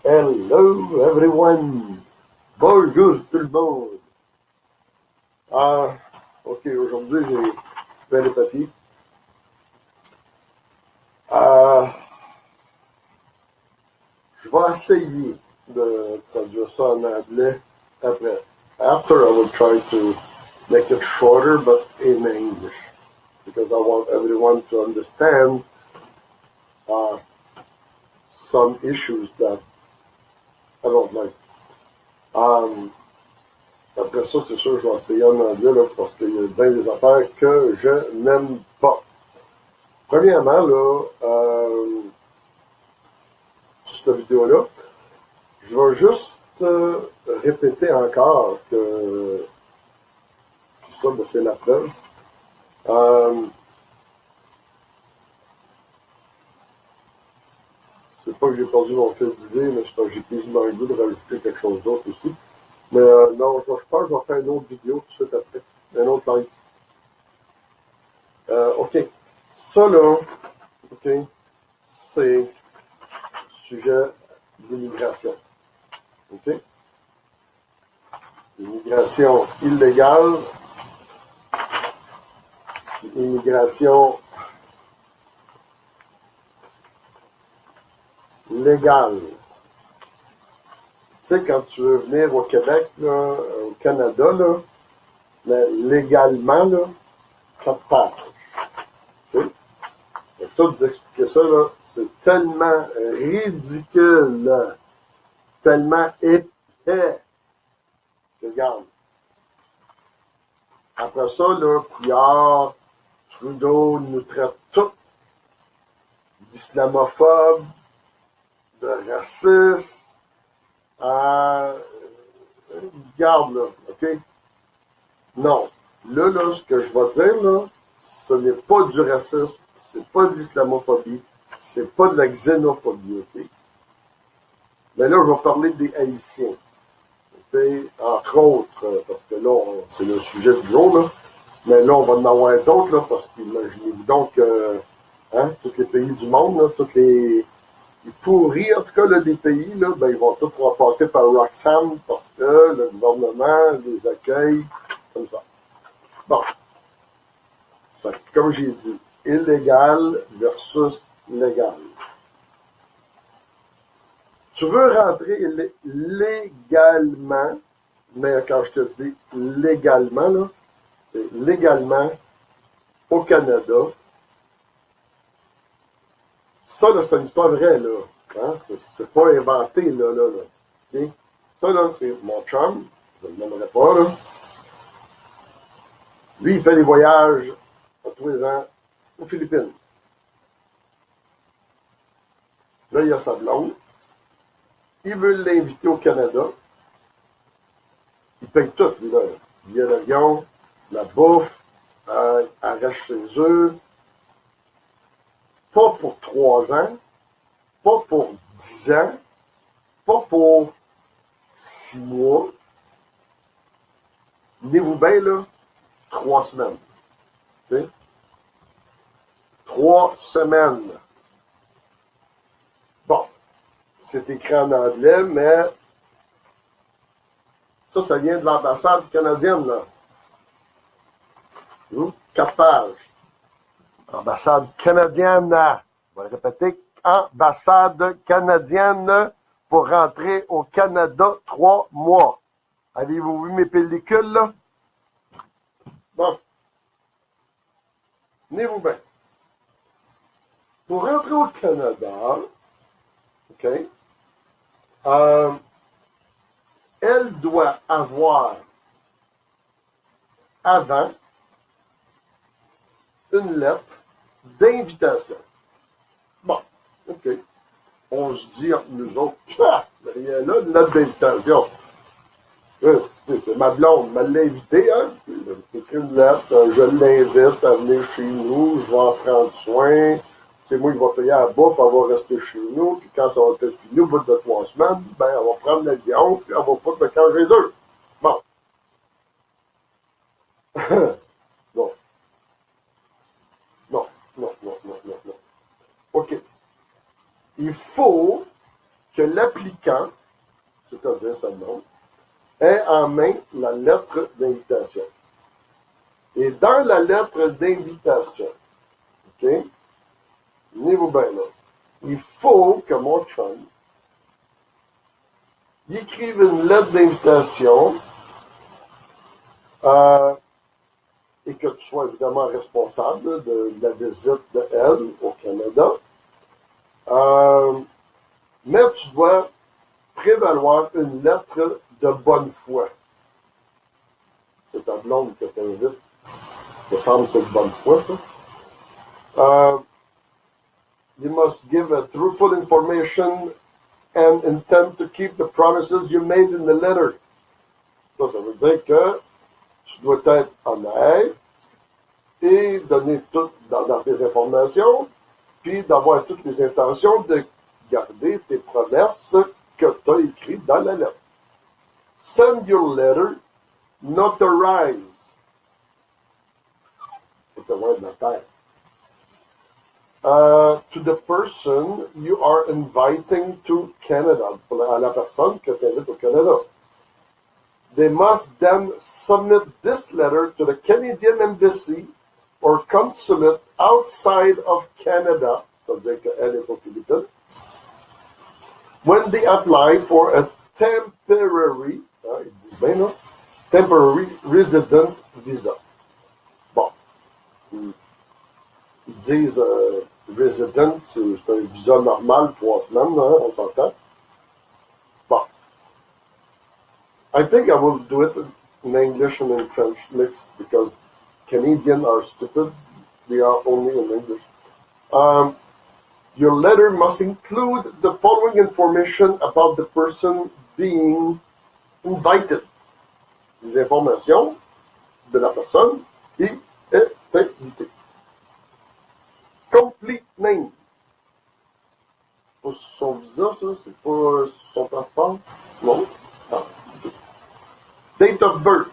Hello everyone! Bonjour tout le monde! Ah, ok, aujourd'hui j'ai fait le papier. Ah, je vais essayer de traduire ça en anglais après. After I will try to make it shorter but in English because I want everyone to understand some issues that I don't like. Après ça, c'est sûr, je vais essayer en anglais là, parce qu'il y a bien des affaires que je n'aime pas. Premièrement, là, sur cette vidéo-là, je vais juste répéter encore que ça, ben, c'est la preuve. C'est pas que j'ai perdu mon fil d'idée, mais c'est parce que j'ai quasiment le goût de rajouter quelque chose d'autre aussi. Mais non, je pense que je vais faire une autre vidéo tout de suite après. Un autre live. OK. Ça, là, OK, c'est sujet d'immigration. OK? Immigration illégale, immigration légale. Tu sais, quand tu veux venir au Québec, là, au Canada, là, mais légalement, là, 4 pages. Okay? Et tout d'expliquer ça, là, c'est tellement ridicule, là, tellement épais. Regarde. Après ça, là, Couillard, Trudeau nous traite tout d'islamophobes, de racistes. Regarde, là, OK? Non. Là, ce que je vais dire, là, ce n'est pas du racisme, c'est pas de l'islamophobie, c'est pas de la xénophobie, OK? Mais là, je vais parler des Haïtiens. Okay? Entre autres, parce que là, c'est le sujet du jour, là. Mais là, on va en avoir d'autres, là, parce qu'imaginez-vous donc, tous les pays du monde, là, tous les pourris, en tout cas, là, des pays, là, ben, ils vont tous repasser par Roxham parce que le gouvernement les accueille comme ça. Bon. Fait, comme j'ai dit, illégal versus légal. Tu veux rentrer légalement, mais quand je te dis légalement, là, c'est légalement au Canada. Ça, là, c'est une histoire vraie, là. Hein? C'est pas inventé, là. Okay? Ça, là, c'est mon chum. Je ne le nommerai pas, là. Lui, il fait des voyages tous les ans aux Philippines. Là, il a sa blonde. Il veut l'inviter au Canada. Il paye tout, lui, là. Billet d'avion, la bouffe, arrache ses œufs. Pas pour 3 ans, pas pour 10 ans, pas pour 6 mois. Tenez-vous bien, là, 3 semaines. Okay? 3 semaines. Bon, c'est écrit en anglais, mais ça vient de l'ambassade canadienne, là. 4 pages. Ambassade canadienne. On va le répéter. Ambassade canadienne pour rentrer au Canada 3 mois. Avez-vous vu mes pellicules, là? Bon. Tenez-vous bien. Pour rentrer au Canada, OK, elle doit avoir avant une lettre d'invitation. Bon, OK. On se dit entre nous autres, il y a là une lettre d'invitation. C'est ma blonde, m'a l'invité, hein? C'est écrit une lettre, je l'invite à venir chez nous, je vais en prendre soin. C'est moi qui va payer la bouffe, elle va rester chez nous, puis quand ça va être fini au bout de 3 semaines, ben, elle va prendre l'avion, puis elle va foutre le camp chez eux. Bon. Non. Non. OK. Il faut que l'applicant, c'est-à-dire son nom, ait en main la lettre d'invitation. Et dans la lettre d'invitation, OK, tenez-vous bien là, il faut que mon chum il écrive une lettre d'invitation et que tu sois évidemment responsable de la visite de elle au Canada. Mais tu dois prévaloir une lettre de bonne foi. C'est ta blonde que t'invite. Ça semble que c'est de bonne foi, ça. You must give a truthful information and intend to keep the promises you made in the letter. Ça veut dire que tu dois être honnête et donner tout dans tes informations, puis d'avoir toutes les intentions de garder tes promesses que tu as écrites dans la lettre. Send your letter notarized. C'est le word notaire. To the person you are inviting to Canada, à la personne que tu invites au Canada. They must then submit this letter to the Canadian Embassy or consulate outside of Canada, c'est-à-dire qu'elle est aux Philippines, when they apply for a temporary, ils disent bien, non? Temporary resident visa. Bon. Ils disent resident, c'est un visa normal, 3 semaines, hein, on s'entend. Bon. I think I will do it in English and in French mixed because Canadians are stupid. They are only in English. Your letter must include the following information about the person being invited. Les informations de la personne qui est invitée. Complete name. Pas son visa, ça, c'est pas son passeport. Non. Ah. Date of birth.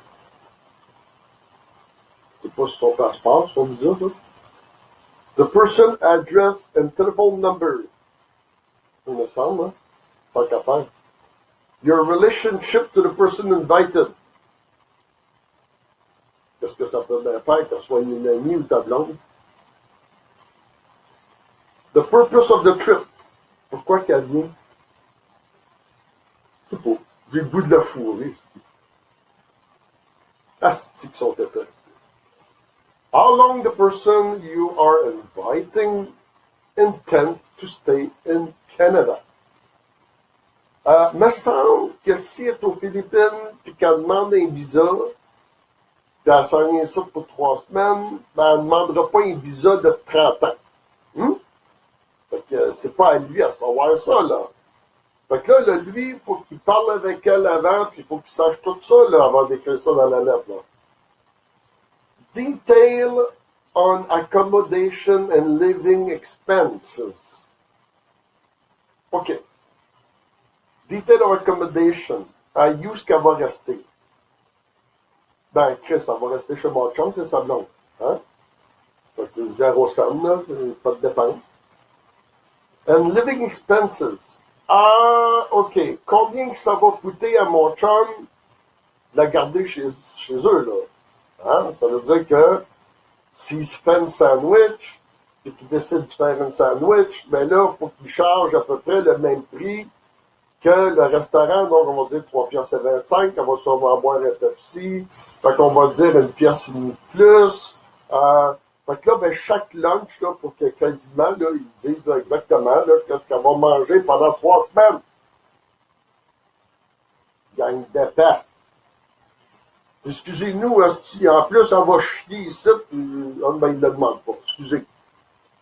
C'est pas son passeport, son visa, ça. The person, address and telephone number. Il me semble, hein? Tant qu'à faire. Your relationship to the person invited. Qu'est-ce que ça peut bien faire, que ce soit une amie ou ta blonde? The purpose of the trip. Pourquoi qu'elle vient? Je sais pas. J'ai le goût de la fourrer, asti qu'ils sont épais. How long the person you are inviting intend to stay in Canada? Me semble que si elle est aux Philippines et qu'elle demande un visa, puis elle s'en vient ici pour 3 semaines, ben elle ne demandera pas un visa de 30 ans. Fait que c'est pas à lui à savoir ça, là. Fait que là, lui, il faut qu'il parle avec elle avant, puis il faut qu'il sache tout ça, là, avant d'écrire ça dans la lettre, là. Detail on accommodation and living expenses. OK. Detail on accommodation. Où est-ce qu'elle va rester? Ben, Chris, elle va rester chez mon chum, c'est sa blonde. Hein? C'est 0 cent, là, pas de dépense. And living expenses. Ah, OK. Combien que ça va coûter à mon chum de la garder chez eux, là? Hein? Ça veut dire que s'il se fait une sandwich, et qu'il décide de faire une sandwich, ben là, il faut qu'il charge à peu près le même prix que le restaurant. Donc, on va dire 3,25 $. On va sûrement boire un Pepsi. Fait qu'on va dire une pièce et demie de plus. Fait que là, ben, chaque lunch, il faut que quasiment, là, ils disent là, exactement là, qu'est-ce qu'elle va manger pendant 3 semaines. Gagne d'épais. Excusez-nous, si en plus on va chier ici, ben, il ne le demande pas. Excusez.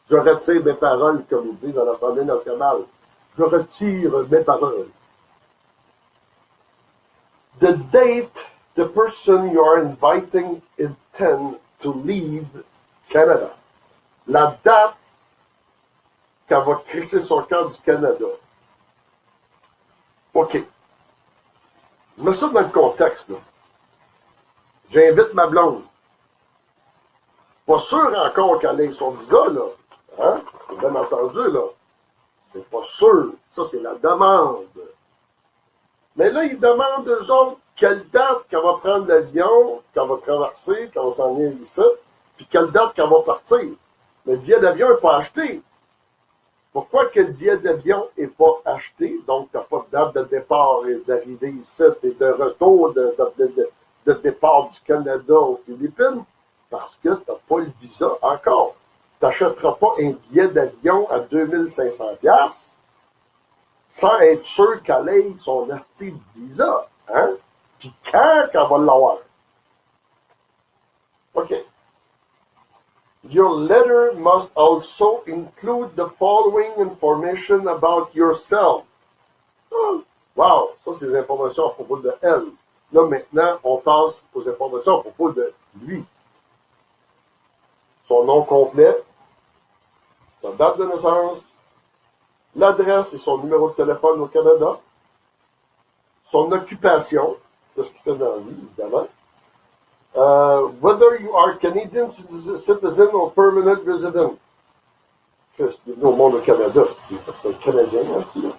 Je retire mes paroles, comme ils disent à l'Assemblée nationale. Je retire mes paroles. The date the person you are inviting intend to leave Canada. La date qu'elle va crisser son cœur du Canada. OK. Mets ça dans le contexte, là. J'invite ma blonde. Pas sûr encore qu'elle ait son visa, là. Hein? C'est bien entendu, là. C'est pas sûr. Ça, c'est la demande. Mais là, ils demandent aux autres quelle date qu'elle va prendre l'avion, qu'elle va traverser, qu'on s'en vient ici, puis quelle date qu'elle va partir. Mais le billet d'avion n'est pas acheté. Pourquoi que le billet d'avion n'est pas acheté? Donc, tu n'as pas de date de départ et d'arrivée ici et de retour de départ du Canada aux Philippines? Parce que tu n'as pas le visa encore. Tu n'achèteras pas un billet d'avion à 2500$ sans être sûr qu'elle ait son asti de visa. Hein? Puis quand qu'elle va l'avoir? OK. Your letter must also include the following information about yourself. Oh, wow, ça c'est des informations à propos de elle. Là maintenant, on passe aux informations à propos de lui. Son nom complet, sa date de naissance, l'adresse et son numéro de téléphone au Canada, son occupation, de ce qu'il fait dans la vie, évidemment. Whether you are Canadian citizen or permanent resident. Qu'est-ce qu'il y a au monde au Canada? C'est un Canadien, c'est là.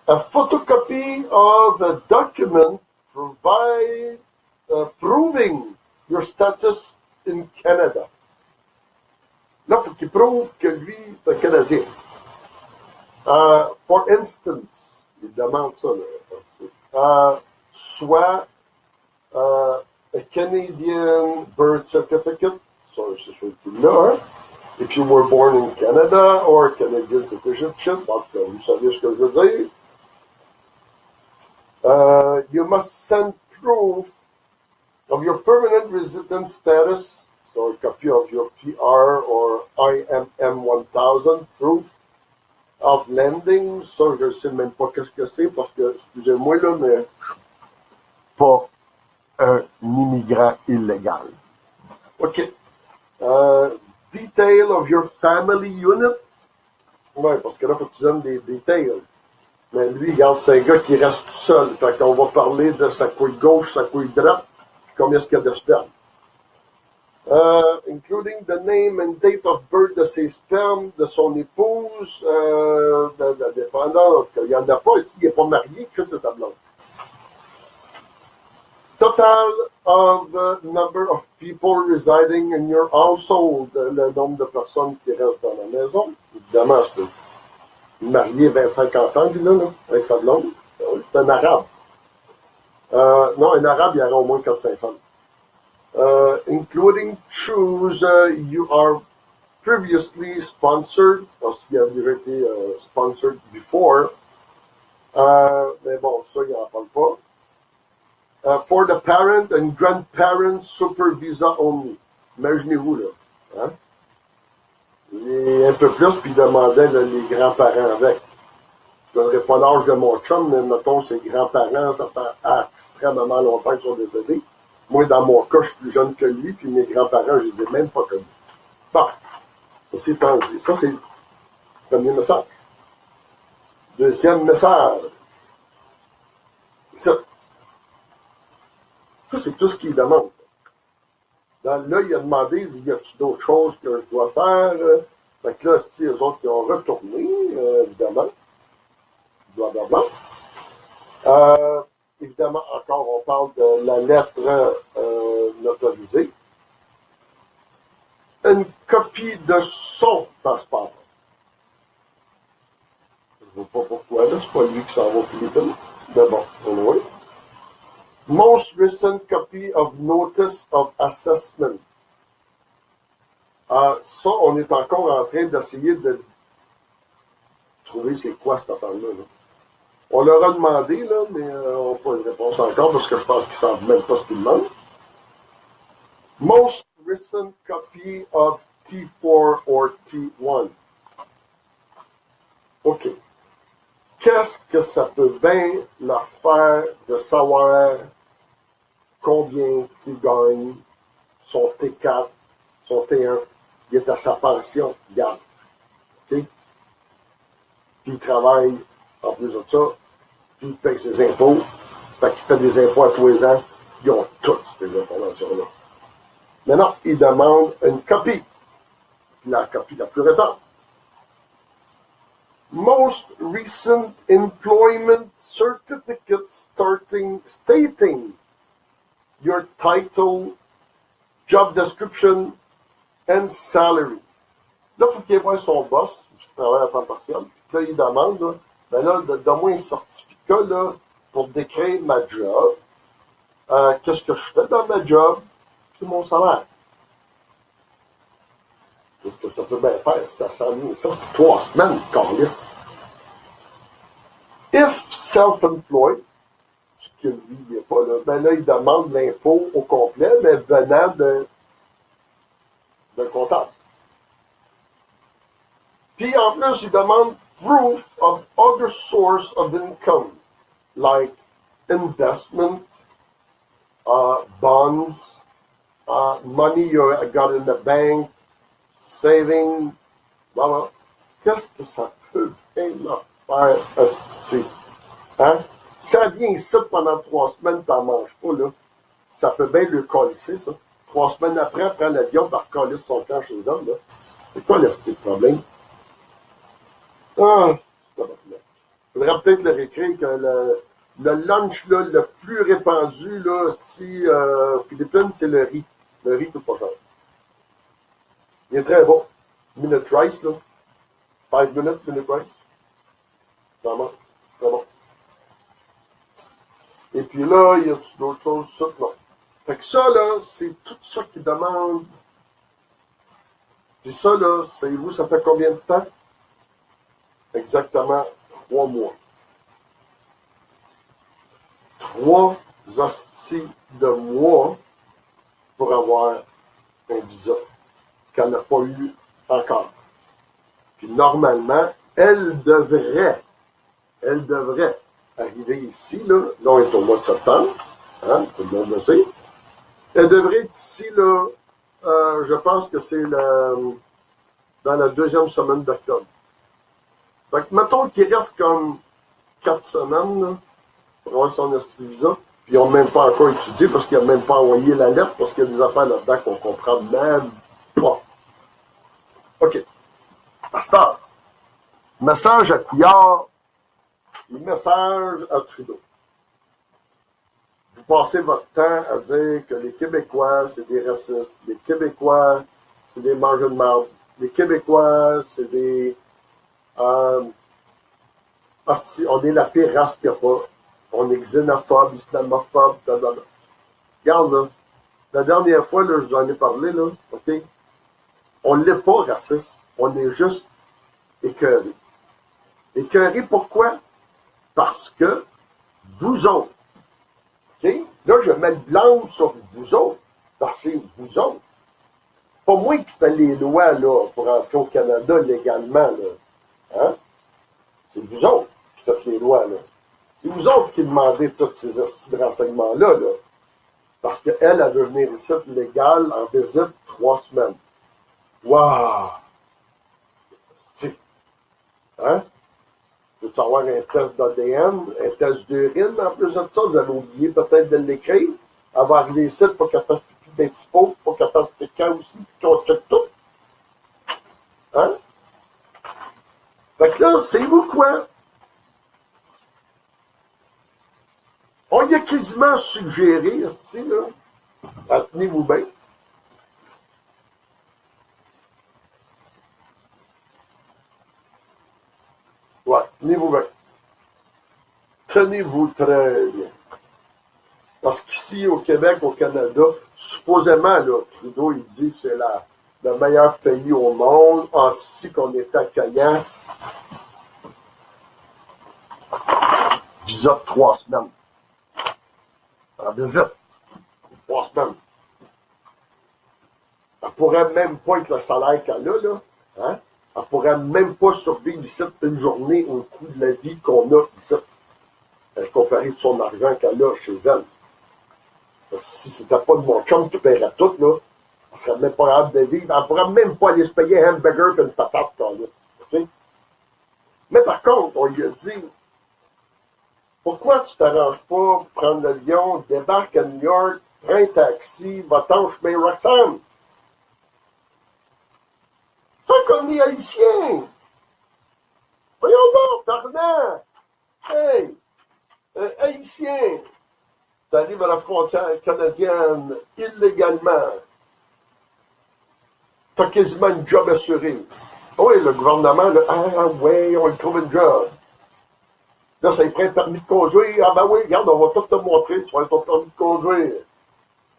A photocopy of a document proving your status in Canada. Là, il faut qu'il prouve que lui, c'est un Canadien. For instance, il demande ça, là. Soit a Canadian birth certificate, so c'est sûr qu'il l'a, hein? If you were born in Canada, or Canadian citizenship, en tout cas, vous savez ce que je veux dire. You must send proof of your permanent resident status, so a copy of your PR or IMM 1000 proof of landing. Ça, je ne sais même pas qu'est-ce que c'est, parce que, excusez-moi, là, mais je suis pas un immigrant illégal. OK. Detail of your family unit. Oui, parce que là, il faut que tu donnes des details. Mais lui, regarde, c'est un gars qui reste tout seul. Fait qu'on va parler de sa couille gauche, sa couille droite, puis combien est-ce qu'il y a de sperme. Including the name and date of birth de ses spermes, de son épouse, de dépendant. Il n'y en a pas ici, il n'est pas marié, Chris et sa blonde. Total of number of people residing in your household, le nombre de personnes qui restent dans la maison. Évidemment, c'est marié 25 ans, lui, là, avec sa blonde. C'est un arabe. Non, un arabe, il y aura au moins 4-5 femmes. Including shoes you are previously sponsored, or s'il a déjà été sponsored before. Mais bon, ça, il n'en parle pas. For the parent and grandparent super visa only. Imaginez-vous, là. Hein? Et un peu plus, puis il demandait là, les grands-parents avec. Je ne donnerai pas l'âge de mon chum, mais mettons, ses grands-parents, ça fait extrêmement longtemps qu'ils sont décédés. Moi, dans mon cas, je suis plus jeune que lui, puis mes grands-parents, je les ai même pas connus. Bon, ça c'est tendu. Ça, c'est le premier message. Deuxième message. Ça, c'est tout ce qu'il demande. Là, il a demandé, il dit, y a-t-il d'autres choses que je dois faire? Fait que là, c'est eux autres qui ont retourné, évidemment. Blablabla. Évidemment, encore, on parle de la lettre notarisée. Une copie de son passeport. Je ne vois pas pourquoi, là, c'est pas lui qui s'en va aux Philippines. Mais bon, anyway. Most recent copy of notice of assessment. Ça, on est encore en train d'essayer de trouver c'est quoi cette affaire-là. Là. On leur a demandé, là, mais on n'a pas une réponse encore parce que je pense qu'ils ne savent même pas ce qu'ils demandent. Most recent copy of T4 or T1. OK. Qu'est-ce que ça peut bien leur faire de savoir combien ils gagnent, son T4, son T1, il est à sa pension, regarde. OK? Puis il travaille, en plus de ça, puis il paye ses impôts, fait qu'il fait des impôts à tous les ans, ils ont toutes ces informations-là. Maintenant, ils demandent une copie, la copie la plus récente. most recent employment certificate stating your title, job description, and salary. Là, il faut qu'il voie son boss, qui travaille à temps partiel, puis là, il demande, là, ben là, donne-moi un certificat là, pour décrire ma job, qu'est-ce que je fais dans ma job, puis mon salaire. Qu'est-ce que ça peut bien faire? Ça s'en vient ça. 3 semaines, câlisse. If self-employed, ce que lui, il n'est pas là, ben là, il demande l'impôt au complet, mais venant d'un comptable. Puis en plus, il demande proof of other source of income, like investment, bonds, money you got in the bank, saving, voilà. Qu'est-ce que ça peut bien faire, hostie? Hein? Ça vient ici pendant 3 semaines, t'en manges pas, là. Ça peut bien le coller, ça. 3 semaines après, prend l'avion, par coller son camp chez eux, là. C'est quoi le petit problème? Ah, il faudrait peut-être le réécrire que le lunch là, le plus répandu là, si Philippines, c'est le riz. Le riz tout pas cher. Il est très bon. Minute rice, là. 5 minutes, minute rice. Vraiment, très bon. Et puis là, il y a d'autres choses, ça, non. Fait que ça, là, c'est tout ça qui demande. Puis ça, là, savez-vous, ça fait combien de temps? Exactement 3 mois. 3 hosties de mois pour avoir un visa qu'elle n'a pas eu encore. Puis normalement, elle devrait arriver ici, là on est au mois de septembre, hein, tout le monde le sait. Elle devrait être ici, là, je pense que c'est dans la 2e semaine d'octobre. Fait que mettons qu'il reste comme 4 semaines, là, pour avoir son visa, puis ils n'ont même pas encore étudié parce qu'ils n'ont même pas envoyé la lettre parce qu'il y a des affaires là-dedans qu'on ne comprend même pas. OK. Pasteur. Message à Couillard et message à Trudeau. Vous passez votre temps à dire que les Québécois, c'est des racistes. Les Québécois, c'est des mangeurs de marde. Les Québécois, c'est des... on est la pire race qu'il n'y a pas. On est xénophobe, islamophobe, blablabla. Regarde, là. La dernière fois, là, je vous en ai parlé, là, OK? On n'est pas raciste. On est juste écœuré. Écœuré, pourquoi? Parce que vous autres, OK? Là, je mets le blanc sur vous autres, parce que c'est vous autres. Pas moi qui fais les lois, là, pour entrer au Canada légalement, là. Hein? C'est vous autres qui faites les lois, là. C'est vous autres qui demandez tous ces hosties de renseignements-là, là. Parce qu'elle, elle veut venir ici légal en visite 3 semaines. Waouh! Hein? Veux-tu avoir un test d'ADN, un test d'urine en plus de ça? Vous avez oublié peut-être de l'écrire. Elle va arriver ici, il faut qu'elle fasse pipi d'un petit pot, il faut qu'elle fasse quelqu'un aussi, puis qu'on check tout. Hein? Fait que là, c'est vous quoi? On y a quasiment suggéré, ce là, tenez-vous bien. Ouais, tenez-vous bien. Tenez-vous très bien. Parce qu'ici, au Québec, au Canada, supposément, là, Trudeau, il dit que c'est le meilleur pays au monde, ainsi qu'on est accueillant. Visa de 3 semaines. En visite. 3 semaines. Elle pourrait même pas être le salaire qu'elle a, là. Hein? Elle pourrait même pas survivre ici une journée au coût de la vie qu'on a ici. Comparé à son argent qu'elle a chez elle. Si c'était pas de mon chum qui paierait tout, là, elle serait même pas capable de vivre. Elle pourrait même pas aller se payer un hamburger et une patate, okay? Mais par contre, on lui a dit, pourquoi tu t'arranges pas pour prendre l'avion, débarque à New York, prends un taxi, va-t'en chemin Roxham? Fais comme les Haïtiens! Voyons donc, Tarnan! Hey! Haïtien! T'arrives à la frontière canadienne illégalement. T'as quasiment une job assurée. Oui, le gouvernement, là, ah ouais, on lui trouve une job. Là, ça lui prend un permis de conduire. Ah ben oui, regarde, on va tout te montrer, tu vas avoir ton permis de conduire.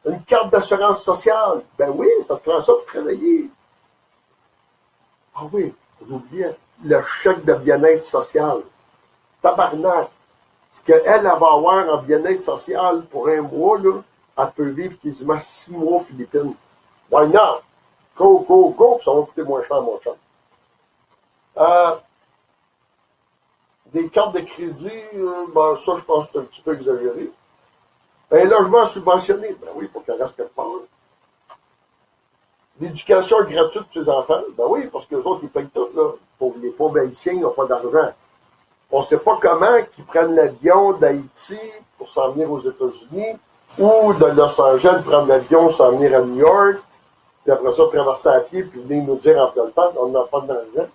Une carte d'assurance sociale. Ben oui, ça te prend ça pour travailler. Ah oui, on oubliait le chèque de bien-être social. Tabarnak. Ce qu'elle va avoir en bien-être social pour un mois, là, elle peut vivre quasiment 6 mois aux Philippines. Why not? Go, go, go, puis ça va coûter moins cher, mon chum. Des cartes de crédit, ben, ça, je pense que c'est un petit peu exagéré. Un logement subventionné, ben oui, pour qu'elle reste quelque part. L'éducation gratuite de ses enfants, ben oui, parce qu'eux autres, ils payent tout, là. Pour les pauvres haïtiens, ils n'ont pas d'argent. On ne sait pas comment qu'ils prennent l'avion d'Haïti pour s'en venir aux États-Unis ou de Los Angeles prendre l'avion, s'en venir à New York, puis après ça, traverser à pied, puis venir nous dire en plein temps, on n'a pas d'argent.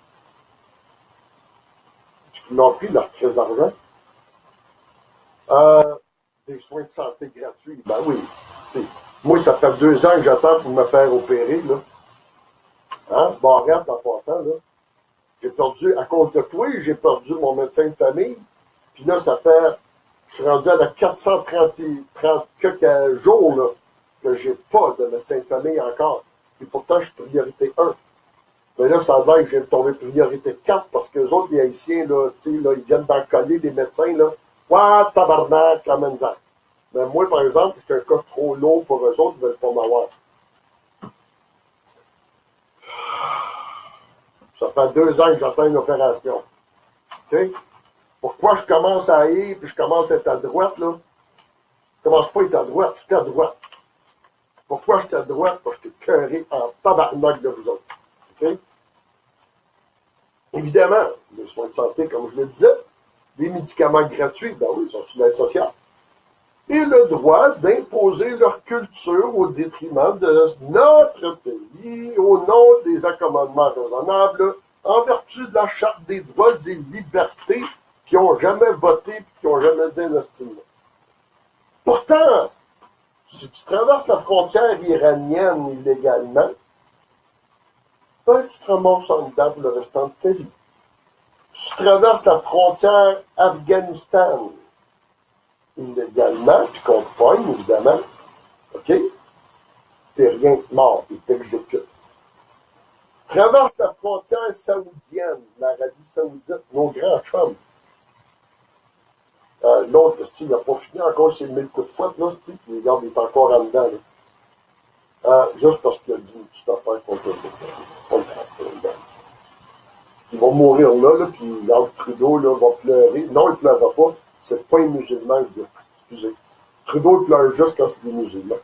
Ils l'ont pris leur crise d'argent. Des soins de santé gratuits, ben oui. Moi, ça fait 2 ans que j'attends pour me faire opérer, là. Hein? Barrette, en passant, là. J'ai perdu, à cause de toi, j'ai perdu mon médecin de famille. Puis là, je suis rendu à la 430 quelques jours, là, que j'ai pas de médecin de famille encore. Et pourtant, je suis priorité 1. Mais là, ça a l'air que je viens de tomber priorité 4 parce que les autres, les Haïtiens, là, ils viennent d'en coller des médecins, là. Ouah, tabarnak, ramène-en. Mais moi, par exemple, j'étais un cas trop lourd pour eux autres, ils ne veulent pas m'avoir. Ça fait 2 ans que j'attends une opération. OK? Pourquoi je commence à aller, puis je commence à être à droite, là? Je commence pas à être à droite, je suis à droite. Pourquoi je suis à droite? Parce que je suis cœuré en tabarnak de vous autres. OK? Évidemment, les soins de santé, comme je le disais, des médicaments gratuits, ben oui, ils sont sur l'aide sociale. Et le droit d'imposer leur culture au détriment de notre pays, au nom des accommodements raisonnables, en vertu de la Charte des droits et libertés qui n'ont jamais voté et qui n'ont jamais dit un estime. Pourtant, si tu traverses la frontière iranienne illégalement, ben, tu te ramasses en dedans pour le restant de ta vie. Si tu traverses la frontière Afghanistan illégalement, puis qu'on te pogne, évidemment, OK? T'es rien mort, ils t'exécutent. Traverse la frontière saoudienne, l'Arabie saoudite, nos grands chums. L'autre, il n'a pas fini encore ses 1000 coups de fouette, là, puis regarde, il est encore en dedans, là. Juste parce qu'il a dit une petite affaire contre eux. Il va mourir là, puis regarde, Trudeau, là, va pleurer. Non, il ne pleurera pas. C'est pas un musulman, le gars. Excusez. Trudeau, il pleure juste quand c'est des musulmans.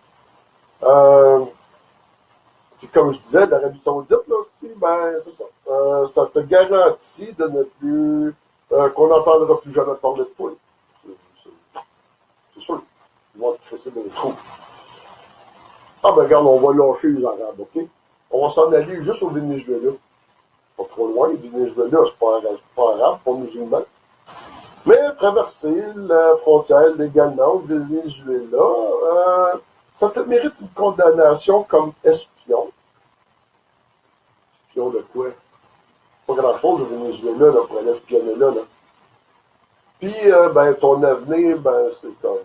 C'est comme je disais, l'Arabie saoudite, là, aussi, ben, c'est ça. Ça te garantit de ne plus, qu'on n'entendra plus jamais parler de toi. C'est sûr. Ils vont te cresser dans les trous. Ah, ben, regarde, on va lâcher les Arabes, OK? On va s'en aller juste au Venezuela. Pas trop loin, le Venezuela, c'est pas arabe, pas musulman. Mais traverser la frontière légalement au Venezuela, ça te mérite une condamnation comme espion. Espion de quoi? Pas grand-chose au Venezuela là, pour aller espionner là. Puis, ben, ton avenir, ben, c'est comme,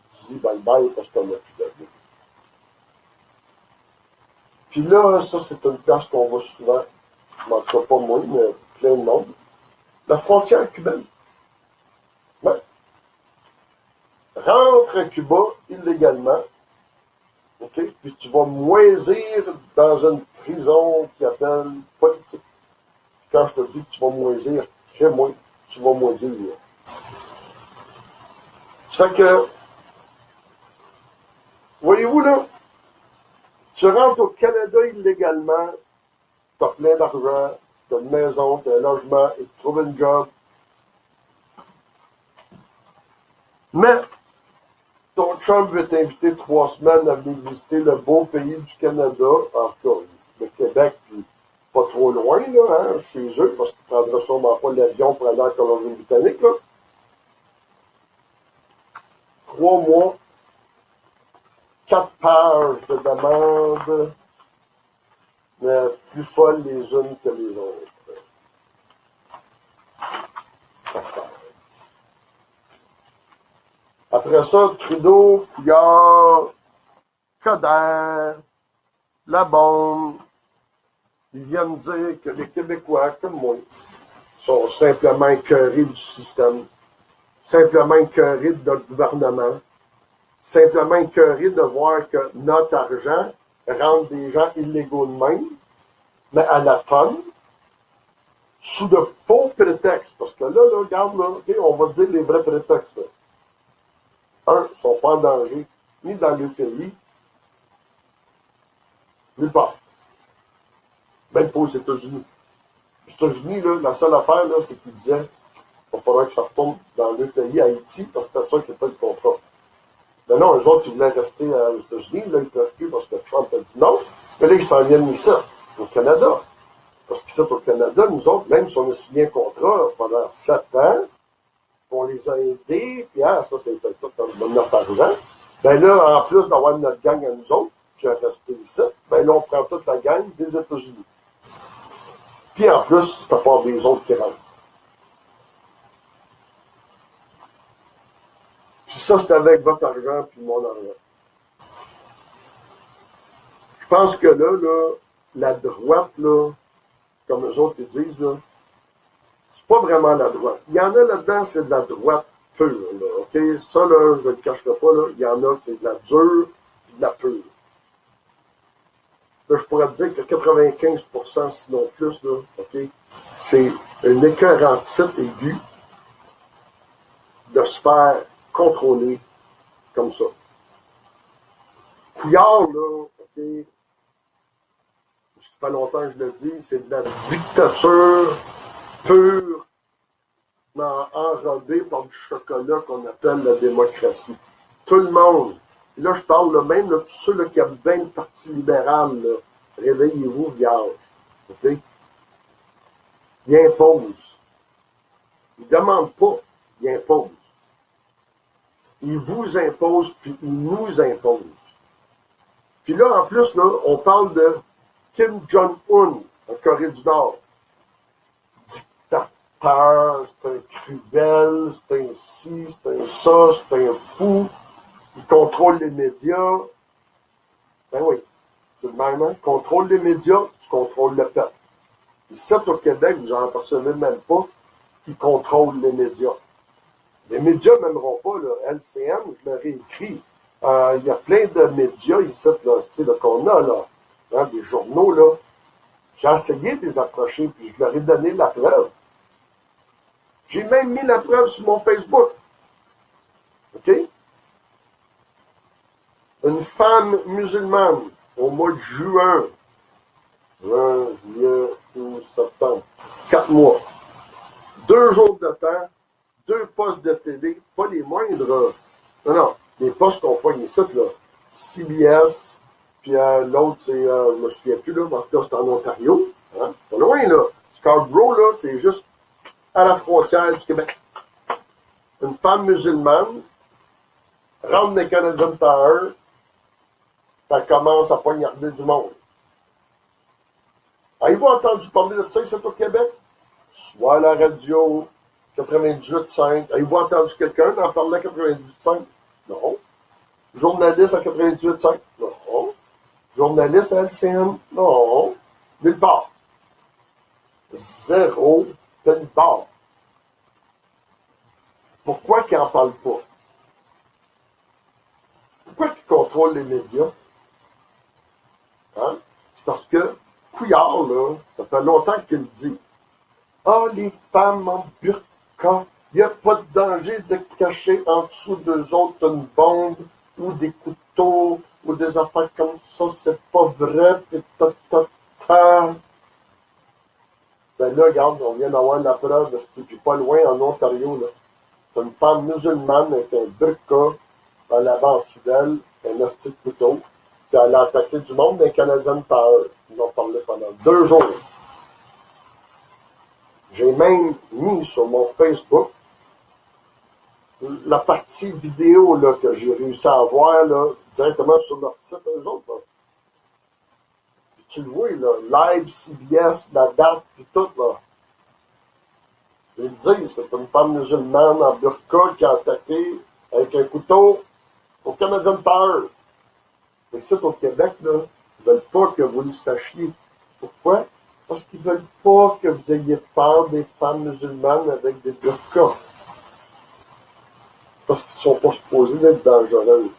dis bye-bye parce que t'en as plus d'avenir. Puis là, ça, c'est une place qu'on voit souvent, en tout cas pas moi, mais plein de monde. La frontière cubaine. Ouais. Rentre à Cuba illégalement, OK? Puis tu vas moisir dans une prison qui appelle politique. Quand je te dis que tu vas moisir, crée-moi, tu vas moisir. Ça fait que, voyez-vous là, tu rentres au Canada illégalement, tu as plein d'argent, tu as une maison, tu as un logement, et tu trouves une job. Mais ton chum veut t'inviter 3 semaines à venir visiter le beau pays du Canada, en tout cas, le Québec, puis pas trop loin, là, hein, chez eux, parce qu'ils ne prendraient sûrement pas l'avion pour aller en Colombie-Britannique, là. 3 mois, 4 pages de demandes, mais plus folles les unes que les autres. Après ça, Trudeau, Couillard, Coderre, La Bombe, ils viennent dire que les Québécois, comme moi, sont simplement écœurés du système, simplement écœurés de notre gouvernement, simplement écœurés de voir que notre argent rentre des gens illégaux de même, mais à la tonne, sous de faux prétextes. Parce que là, regarde, là, okay, on va dire les vrais prétextes. Là. Ils ne sont pas en danger, ni dans le pays, nulle part. Même pas aux États-Unis. Aux États-Unis, là, la seule affaire, là, c'est qu'ils disaient qu'il faudrait que ça retourne dans le pays, Haïti, parce que c'était ça qui était le contrat. Mais non, eux autres, ils voulaient rester aux États-Unis, là, ils ne peuvent plus parce que Trump a dit non. Mais là, ils s'en viennent ici, au Canada. Parce qu'ici, au Canada, nous autres, même si on a signé un contrat pendant 7 ans, on les a aidés, puis ça, c'était tout dans notre argent. Ben là, en plus d'avoir notre gang à nous autres, puis à rester ici, ben là, on prend toute la gang des États-Unis. Puis en plus, c'est à part des autres qui rentrent. Puis ça, c'est avec votre argent puis mon argent. Je pense que là, la droite, là, comme eux autres ils disent, là, c'est pas vraiment la droite. Il y en a là-dedans, c'est de la droite pure, là, OK? Ça, là, je ne le cacherai pas, là, il y en a, c'est de la dure et de la pure. Là, je pourrais te dire que 95%, sinon plus, là, OK? C'est une écœurantite aiguë de se faire contrôler comme ça. Couillard, là, OK? Ça fait longtemps que je le dis, c'est de la dictature pure, enrobée par du chocolat qu'on appelle la démocratie. Tout le monde. Et là, je parle là, même de tous ceux là, qui aiment bien le Parti libéral. Là, réveillez-vous, vierge. OK? Ils imposent. Ils ne demandent pas, ils imposent. Ils vous imposent, puis ils nous imposent. Puis là, en plus, là, on parle de Kim Jong-un en Corée du Nord. Dictateur, c'est un cruel, c'est un ci, c'est un ça, c'est un fou. Il contrôle les médias. Ben oui, c'est le même. Hein? Contrôle les médias, tu contrôles le peuple. Ici, au Québec, vous n'en apercevez même pas, ils contrôlent les médias. Les médias ne m'aimeront pas, là. LCM, je leur ai écrit. Il y a plein de médias ici, là, qu'on a, là. Hein, des journaux, là. J'ai essayé de les approcher, puis je leur ai donné la preuve. J'ai même mis la preuve sur mon Facebook. OK? Une femme musulmane, au mois de juin, juillet, août, septembre, 4 mois. 2 jours de temps, 2 postes de télé, pas les moindres. Non, non, les postes qu'on pogne ici, là. CBS, puis l'autre, c'est, je me souviens plus, là, en tout cas, c'est en Ontario. Hein? Pas loin, là. Scarborough, là, c'est juste à la frontière du Québec. Une femme musulmane rentre dans les Canadian Tower, elle commence à poignarder du monde. Avez-vous entendu parler de ça ici au Québec? Soit à la radio, 98.5. Avez-vous entendu quelqu'un en parler à 98.5? Non. Journaliste à 98.5? Non. Journaliste à LCN? Non. Nulle part. Zéro nulle part. Pourquoi qu'ils n'en parlent pas? Pourquoi qu'ils contrôlent les médias? Hein? C'est parce que Couillard, là, ça fait longtemps qu'il dit. Ah, les femmes en burqa, il n'y a pas de danger de cacher en dessous d'eux autres une bombe ou des couteaux ou des affaires comme ça, c'est pas vrai, pis Ben là, regarde, on vient d'avoir la preuve, puis pas loin, en Ontario, là. C'est une femme musulmane avec un burqa, elle avait en dessous d'elle un hostie de couteau, puis elle a attaqué du monde d'un Canadian Tower. Ils en parlaient pendant 2 jours. J'ai même mis sur mon Facebook la partie vidéo là, que j'ai réussi à avoir là, directement sur leur site, eux autres. Là. Puis tu le vois, là, live, CBS, la date, puis tout. Là. Ils le disent, c'est une femme musulmane en burqa qui a attaqué avec un couteau au Canadian Tire. Mais c'est au Québec, là, ils veulent pas que vous le sachiez. Pourquoi? Parce qu'ils veulent pas que vous ayez peur des femmes musulmanes avec des burqas. Parce qu'ils sont pas supposés d'être dangereux.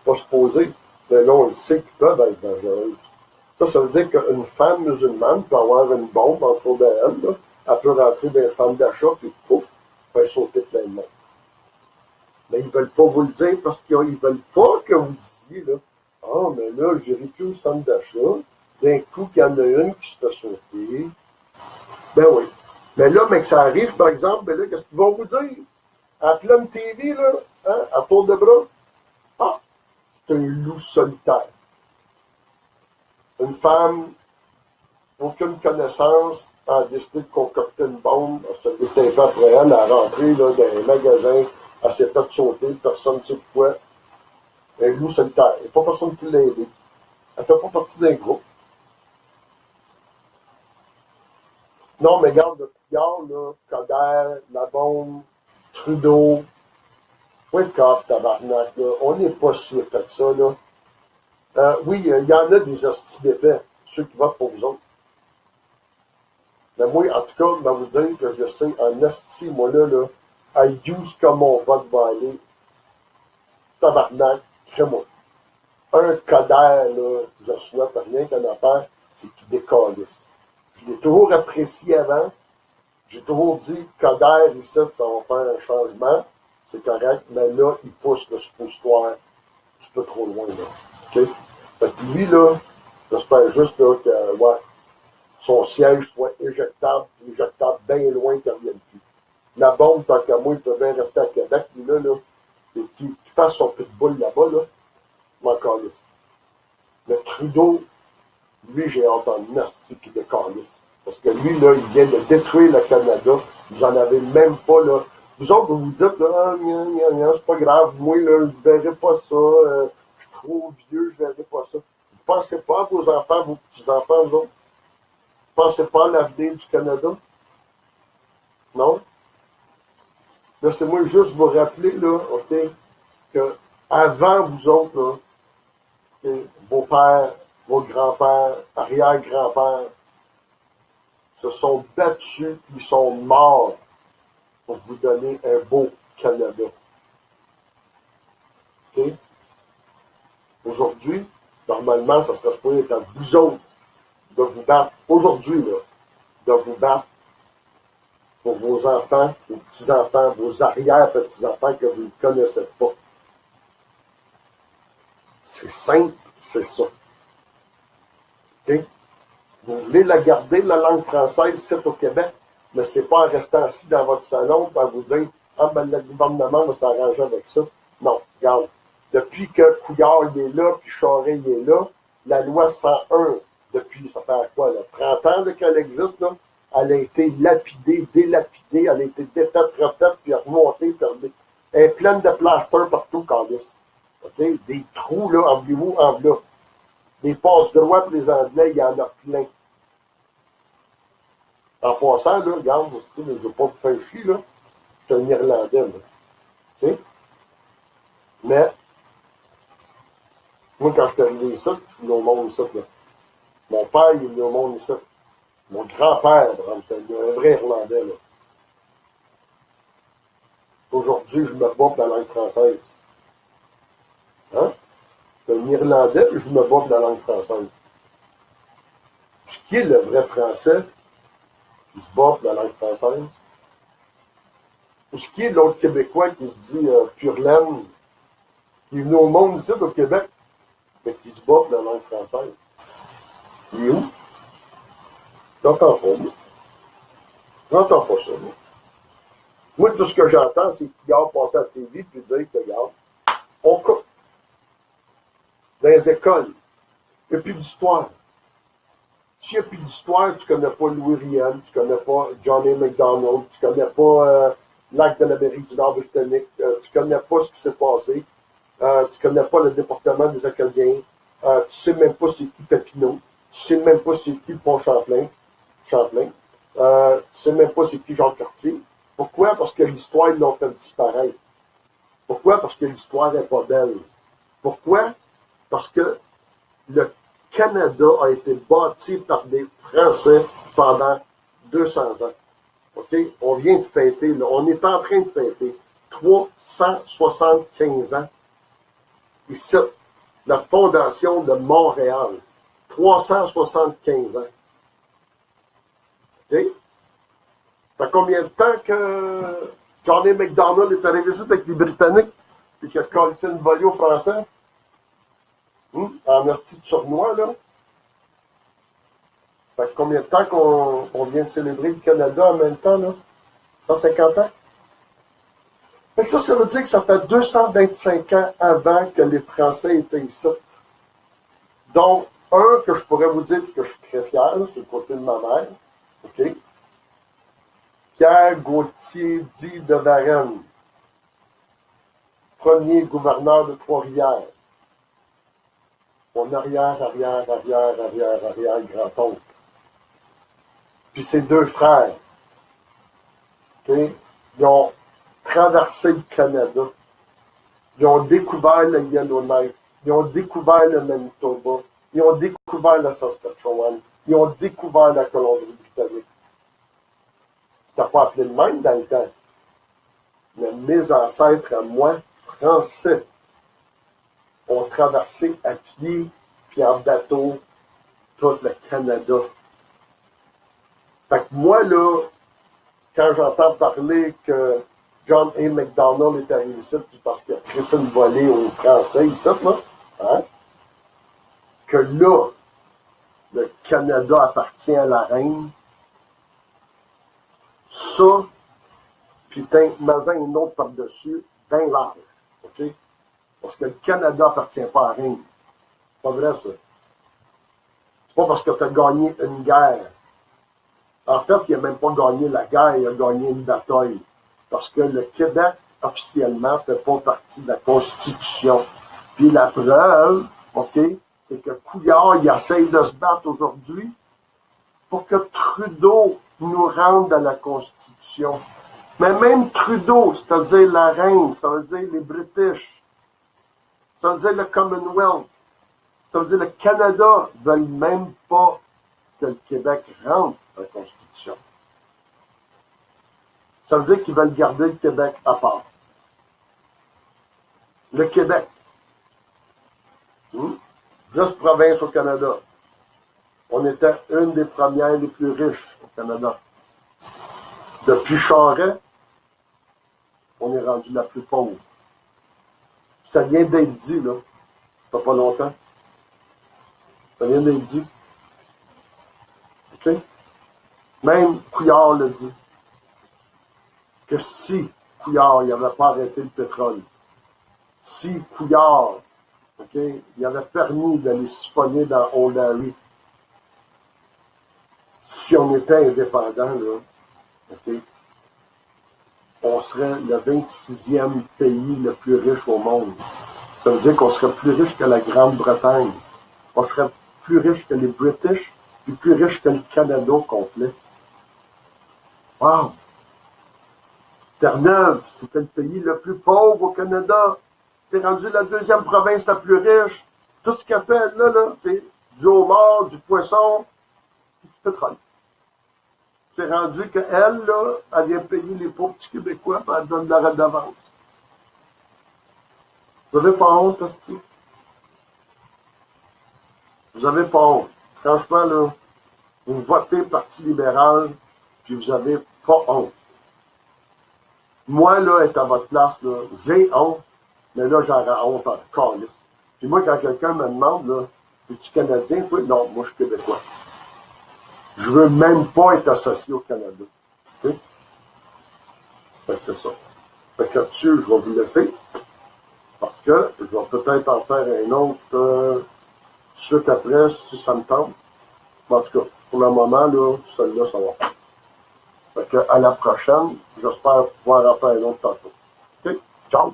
Pas supposés. Mais là, on le sait qu'ils peuvent être dangereux. Ça veut dire qu'une femme musulmane peut avoir une bombe autour d'elle, là. Elle peut rentrer dans un centre d'achat, puis pouf, elle peut sauter plein de monde. Mais ils veulent pas vous le dire parce qu'ils veulent pas que vous disiez, là, ah, mais là, j'irai plus au centre d'achat. D'un coup, qu'il y en a une qui se fait sauter. Ben oui. Mais là, mais que ça arrive, par exemple, ben là, qu'est-ce qu'ils vont vous dire? À pleine TV, là, hein, à tour de bras, ah, c'est un loup solitaire. Une femme, aucune connaissance, a décidé de concocter une bombe, elle se fait après elle, elle a rentré là, dans un magasin, elle s'est fait sauter, personne ne sait pourquoi. Un loup solitaire. Il n'y a pas personne qui l'a aidé. Elle ne fait pas partie d'un groupe. Non, mais regarde, le Couillard, là, Coderre, la bombe, Trudeau, wake up, tabarnak, là. On n'est pas si épais que ça, là. Oui, il y en a des hosties d'épais, ceux qui votent pour vous autres. Mais moi, en tout cas, je vais vous dire que je sais, en hostie, moi, là, I use comme mon vote va aller. Tabarnak, crée-moi. Un Coderre, là, je souhaite rien qu'un affaire, c'est qu'il décalisse. Je l'ai toujours apprécié avant. J'ai toujours dit, Coderre, ici, ça va faire un changement. C'est correct, mais là, il pousse le suppositoire un petit peu trop loin, là. OK? Fait que lui, là, j'espère juste, là, que, ouais, son siège soit éjectable bien loin qu'il ne revienne plus. La bombe, tant qu'à moi, il peut bien rester à Québec, lui, là, et qu'il fasse son pitbull là-bas, là, m'en calisse. Mais Trudeau, lui, j'ai hâte en asti qui décalisse. Parce que lui, là, il vient de détruire le Canada. Vous en avez même pas, là. Vous autres, vous vous dites, là, ah, c'est pas grave, moi, là, je verrai pas ça, je suis trop vieux, je verrai pas ça. Vous pensez pas à vos enfants, vos petits-enfants, vous autres? Vous pensez pas à l'avenir du Canada? Non? Laissez-moi juste vous rappeler, là, OK, que avant vous autres, là, okay, vos pères, vos grands-pères, arrière-grands-pères, se sont battus, ils sont morts pour vous donner un beau Canada. OK? Aujourd'hui, normalement, ça serait supposé être à vous autres de vous battre. Aujourd'hui, là, de vous battre pour vos enfants, vos petits-enfants, vos arrière-petits-enfants que vous ne connaissez pas. C'est simple, c'est ça. OK? Vous voulez la garder, la langue française, ici au Québec, mais c'est pas en restant assis dans votre salon et vous dire ah ben le gouvernement va s'arranger avec ça. Non, regarde. Depuis que Couillard il est là, puis Charest il est là, la loi 101, depuis, ça fait quoi, là, 30 ans qu'elle existe, là, elle a été lapidée, délapidée, elle a été défaite, refaite, puis remontée, puis elle est pleine de plasters partout, Candice. OK? Des trous, là, en bleu, en bleu. Des passe-droits pour les Anglais, il y en a plein. En passant, là, regarde, je ne veux pas vous faire chier, là. Je suis un Irlandais, là. OK? Mais, moi, quand je suis arrivé ici, je suis venu au monde ici, là. Mon père, il est venu au monde ici. Mon grand-père, c'est un vrai Irlandais, là. Aujourd'hui, je me bats pour la langue française. Hein? Je suis un Irlandais, je me bats pour la langue française. Ce qui est le vrai français, qui se bat pour la langue française, ou ce qui est l'autre Québécois qui se dit pur laine, qui est venu au monde ici, au Québec, mais qui se bat pour la langue française. Il est où? J'entends pas, moi. J'entends pas ça, moi. Moi, tout ce que j'entends, c'est Couillard passer à la TV et dire que, regarde, on coupe. Dans les écoles, il n'y a plus d'histoire. S'il n'y a plus d'histoire, tu ne connais pas Louis Riel, tu ne connais pas John A. MacDonald, tu ne connais pas l'acte de l'Amérique du Nord britannique, tu ne connais pas ce qui s'est passé, tu ne connais pas le département des Acadiens, tu ne sais même pas c'est qui Papineau, tu ne sais même pas c'est qui le pont Champlain, tu ne sais même pas c'est qui Jean Cartier. Pourquoi? Parce que l'histoire, ils l'ont fait disparaître. Pourquoi? Parce que l'histoire n'est pas belle. Pourquoi? Parce que le Canada a été bâti par des Français pendant 200 ans. OK? On vient de fêter, là, on est en train de fêter 375 ans. Ici, la fondation de Montréal. 375 ans. OK? Ça fait combien de temps que John A. MacDonald est arrivé ici avec les Britanniques et qu'il a collé une volée aux Français? En hostie de surnois, là. Ça fait combien de temps qu'on vient de célébrer le Canada en même temps, là? 150 ans? Fait que ça veut dire que ça fait 225 ans avant que les Français étaient ici. Donc, un que je pourrais vous dire que je suis très fier, c'est le côté de ma mère. OK? Pierre Gauthier dit de Varennes, premier gouverneur de Trois-Rivières. Mon arrière-grand-oncle. Puis ses deux frères, okay? Ils ont traversé le Canada. Ils ont découvert le Yellowknife. Ils ont découvert le Manitoba. Ils ont découvert la Saskatchewan. Ils ont découvert la Colombie-Britannique. C'était pas appelé de même dans le temps. Mais mes ancêtres à moi, français, ont traversé à pied puis en bateau tout le Canada. Fait que moi, là, quand j'entends parler que John A. MacDonald est arrivé ici parce qu'il a pris une volée aux Français ici, là, hein, que là, le Canada appartient à la reine, ça, puis t'as une autre par-dessus, bien large, OK? Parce que le Canada appartient pas à la reine. C'est pas vrai, ça. C'est pas parce que tu as gagné une guerre. En fait, il n'a même pas gagné la guerre, il a gagné une bataille. Parce que le Québec, officiellement, ne fait pas partie de la Constitution. Puis la preuve, OK, c'est que Couillard, il essaye de se battre aujourd'hui pour que Trudeau nous rende à la Constitution. Mais même Trudeau, c'est-à-dire la reine, ça veut dire les British, ça veut dire le Commonwealth, ça veut dire le Canada, ne veulent même pas que le Québec rentre à la Constitution. Ça veut dire qu'ils veulent garder le Québec à part. Le Québec. 10 provinces au Canada. On était une des premières les plus riches au Canada. Depuis Charest, on est rendu la plus pauvre. Ça vient d'être dit, là. Ça fait pas longtemps. Ça vient d'être dit. OK? Même Couillard l'a dit. Que si Couillard n'avait pas arrêté le pétrole, si Couillard, OK, il avait permis d'aller siphonner dans Old Harry, si on était indépendant, là, OK, on serait le 26e pays le plus riche au monde. Ça veut dire qu'on serait plus riche que la Grande-Bretagne. On serait plus riche que les British, puis plus riche que le Canada au complet. Wow! Terre-Neuve, c'était le pays le plus pauvre au Canada. C'est rendu la deuxième province la plus riche. Tout ce qu'elle fait, là, c'est du homard, du poisson, du pétrole. C'est rendu qu'elle, là, elle vient payer les pauvres petits Québécois, puis elle donne de la redevance. Vous avez pas honte, hostie? Vous avez pas honte. Franchement, là, vous votez Parti libéral, puis vous avez pas honte. Moi, là, être à votre place, là, j'ai honte, mais là, j'aurais honte en calice. Puis moi, quand quelqu'un me demande, là, es-tu Canadien? Oui, non, moi, je suis Québécois. Je veux même pas être associé au Canada. Okay? Fait que c'est ça. Fait que là-dessus, je vais vous laisser. Parce que je vais peut-être en faire un autre tout de suite après, si ça me tente. En tout cas, pour le moment, là, celle-là, ça va faire. Fait que, à la prochaine, j'espère pouvoir en faire un autre tantôt. OK? Ciao!